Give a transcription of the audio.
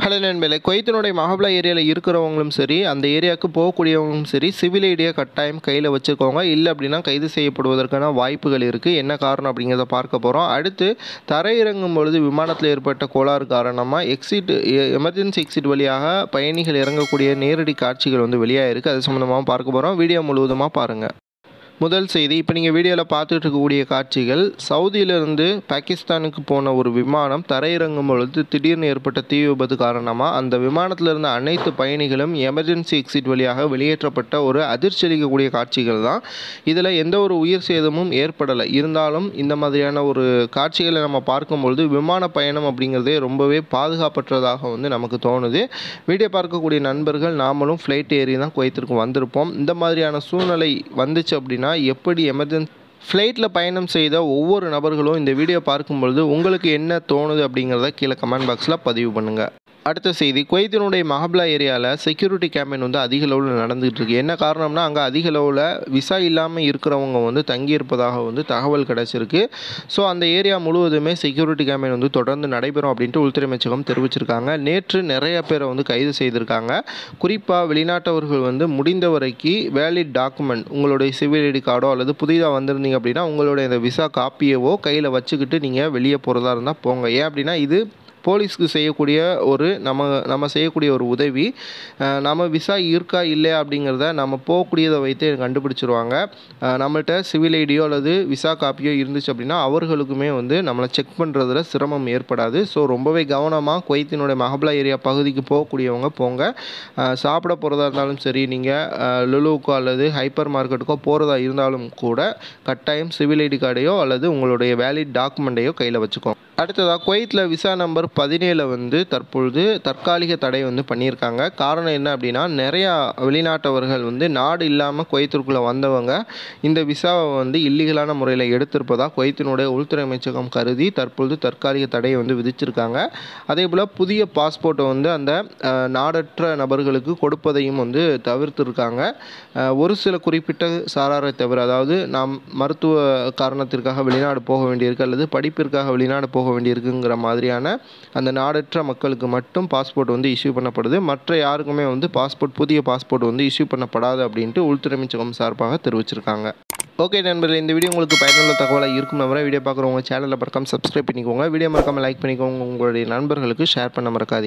Hello நண்பர்களே, குவைத்தினுடைய மஹப்லா ஏரியாவில் இருக்கிறவங்களும் சரி, அந்த ஏரியாவுக்கு போகக்கூடியவங்களும் சரி, சிவில் ஐடியை கட்டாயம் கையில் வச்சுக்கோங்க. இல்லை அப்படின்னா கைது செய்யப்படுவதற்கான வாய்ப்புகள் இருக்குது. என்ன காரணம் அப்படிங்கிறத பார்க்க போகிறோம். அடுத்து தரையிறங்கும் பொழுது விமானத்தில் ஏற்பட்ட கோளாறு காரணமாக எமர்ஜென்சி எக்ஸிட் வழியாக பயணிகள் இறங்கக்கூடிய நேரடி காட்சிகள் வெளியாக இருக்குது. அது சம்மந்தமாக பார்க்க போகிறோம். வீடியோ முழுவதுமாக பாருங்கள். முதல் செய்தி, இப்போ நீங்கள் வீடியோவில் பார்த்துட்டு இருக்கக்கூடிய காட்சிகள், சவுதியிலிருந்து பாகிஸ்தானுக்கு போன ஒரு விமானம் தரையிறங்கும் பொழுது திடீர்னு ஏற்பட்ட தீ விபத்து காரணமாக அந்த விமானத்தில் இருந்த அனைத்து பயணிகளும் எமர்ஜென்சி எக்ஸிட் வழியாக வெளியேற்றப்பட்ட ஒரு அதிர்ச்சி அளிக்கக்கூடிய காட்சிகள் தான். இதில் எந்த ஒரு உயிர் சேதமும் ஏற்படலை. இருந்தாலும் இந்த மாதிரியான ஒரு காட்சிகளை நம்ம பார்க்கும்பொழுது விமான பயணம் அப்படிங்கிறதே ரொம்பவே பாதுகாப்பற்றதாக நமக்கு தோணுது. வீடியோ பார்க்கக்கூடிய நண்பர்கள் நாமளும் ஃப்ளைட் ஏறி தான் குவைத்திற்கு வந்திருப்போம். இந்த மாதிரியான சூழ்நிலை வந்துச்சு அப்படின்னா எப்படி எமர்ஜென்சி ஃப்ளைட்டில் பயணம் செய்த ஒவ்வொரு நபர்களும் இந்த வீடியோ பார்க்கும்பொழுது உங்களுக்கு என்ன தோணுது அப்படிங்கிறத கீழே கமெண்ட் பாக்ஸில் பதிவு பண்ணுங்கள். அடுத்த செய்தி, குவைத்தினுடைய மஹப்லா ஏரியாவில் செக்யூரிட்டி கேம்பெயின் அதிக அளவில் நடந்துகிட்டு இருக்கு. என்ன காரணம்னா, அங்கே அதிக அளவில் விசா இல்லாமல் இருக்கிறவங்க தங்கியிருப்பதாக தகவல் கிடச்சிருக்கு. ஸோ அந்த ஏரியா முழுவதுமே செக்யூரிட்டி கேம்பெயின் தொடர்ந்து நடைபெறும் அப்படின்ட்டு உள்துறை அமைச்சகம் தெரிவிச்சிருக்காங்க. நேற்று நிறைய பேரை கைது செய்திருக்காங்க. குறிப்பாக வெளிநாட்டவர்கள் முடிந்த வரைக்கும் வேலிட் டாக்குமெண்ட், உங்களுடைய சிவில் ஐடி கார்டோ அல்லது புதிதாக வந்திருந்தீங்க அப்படின்னா உங்களுடைய இந்த விசா காப்பியவோ கையில் வச்சுக்கிட்டு நீங்கள் வெளியே போகிறதா இருந்தால் போங்க. ஏன் அப்படின்னா இது போலீஸ்க்கு செய்யக்கூடிய ஒரு நம்ம செய்யக்கூடிய ஒரு உதவி. நம்ம விசா இருக்கா இல்லையா அப்படிங்கிறத நம்ம போகக்கூடியதை வைத்து கண்டுபிடிச்சிருவாங்க. நம்மள்கிட்ட சிவில் ஐடியோ அல்லது விசா காப்பியோ இருந்துச்சு அப்படின்னா அவர்களுக்குமே நம்மளை செக் பண்ணுறதுல சிரமம் ஏற்படாது. ஸோ ரொம்பவே கவனமாக குவைத்தினுடைய மஹப்லா ஏரியா பகுதிக்கு போகக்கூடியவங்க போங்க. சாப்பிட போகிறதா இருந்தாலும் சரி, நீங்கள் லுலுக்கோ அல்லது ஹைப்பர் மார்க்கெட்டுக்கோ போகிறதா இருந்தாலும் கூட கட்டாயம் சிவில் ஐடி கார்டையோ அல்லது உங்களுடைய வேலிட் டாக்குமெண்ட்டையோ கையில் வச்சுக்கோங்க. அடுத்ததாக, குவைத்தில் விசா நம்பர் 17 தற்பொழுது தற்காலிக தடை பண்ணியிருக்காங்க. காரணம் என்ன அப்படின்னா, நிறையா வெளிநாட்டவர்கள் நாடு இல்லாமல் குவைத்திற்குள்ளே வந்தவங்க இந்த விசாவை இல்லீகலான முறையில் எடுத்திருப்பதாக குவைத்தினுடைய உள்துறை அமைச்சகம் கருதி தற்பொழுது தற்காலிக தடையை விதிச்சிருக்காங்க. அதே போல் புதிய பாஸ்போர்ட்டை அந்த நாடற்ற நபர்களுக்கு கொடுப்பதையும் தவிர்த்திருக்காங்க. ஒரு சில குறிப்பிட்ட சாராரை தவிர, அதாவது நாம் மருத்துவ காரணத்திற்காக வெளிநாடு போக வேண்டியிருக்கு அல்லது படிப்பிற்காக வெளிநாடு போக வேண்டியிருக்குங்கிற மாதிரியான அந்த நாடற்ற மக்களுக்கு மட்டும் பாஸ்போர்ட் இஷ்யூ பண்ணப்படுது. மற்ற யாருக்குமே புதிய பாஸ்போர்ட் இஷ்யூ பண்ணப்படாது அப்படின்ட்டு உள்துறை அமைச்சகம் சார்பாக தெரிவிச்சிருக்காங்க. ஓகே நண்பர்களே, இந்த வீடியோ உங்களுக்கு பயனுள்ள தகவலாக இருக்கும் நம்புறேன். வீடியோ பார்க்குறவங்க சேனலில் மறக்காம சப்ஸ்கிரைப் பண்ணிக்கோங்க. வீடியோ மறக்காமல் லைக் பண்ணிக்கோங்க. உங்களுடைய நண்பர்களுக்கு ஷேர் பண்ண மறக்காதீங்க.